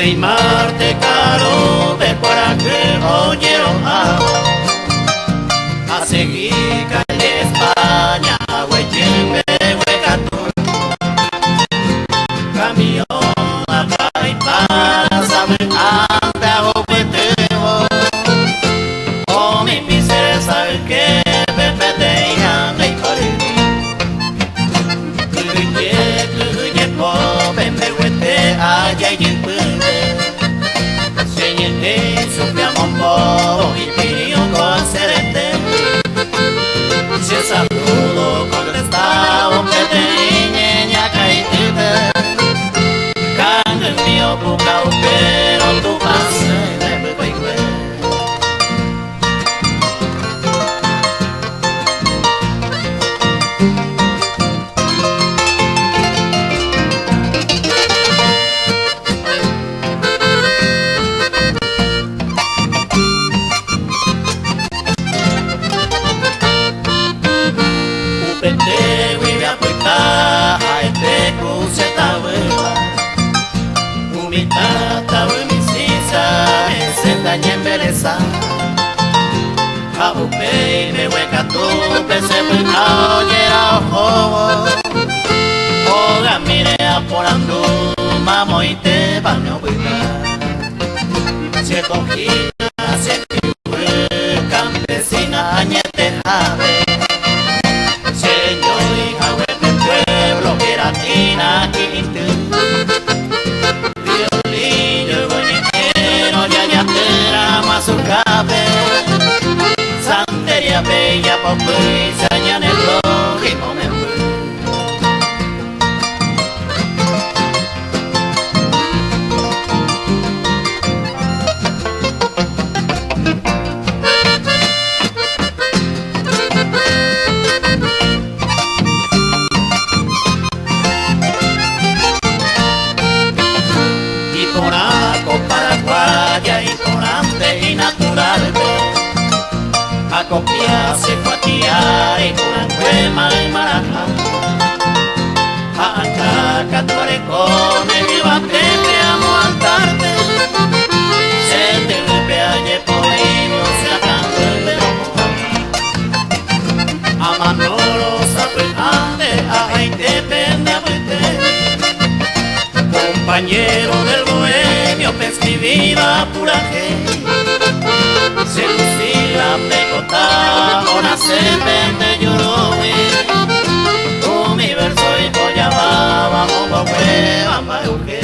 y Marte, Kaaru, de coraje, oyeron a seguir calle España, hueche, huecato, camión, a y para saber, anda, o cueteo, o mi pise, saber que Pepe te llama y corre, cuye, pope, me huete, allá y en y pidió con serente si el saludo contestaba que te niña caída cambio el mío bucao pero tu pase de mi güey Kabupei me hueca tu pese pecado yera ojo Oga mire aporando mamo y te baño hueca Se cogida se fue campesina añete jave Señor hija huepe pueblo que era tina quinte Violillo y bonitero ya te rama su cabe Santería bella popui saña en el blog y no me fue Y por aco paraguaya y por ante y natural a copiarse cuatía y curancuema y marajá a ancaca tuarecone viva pepe amo al tarde se te pepe aye poimo se acando el verón a manolo sapelande a te pende a vete compañero del bohemio pe escribir PURAHEI se lucila pecota ona se vende llorowe con mi verso y polla baba o hueva pa'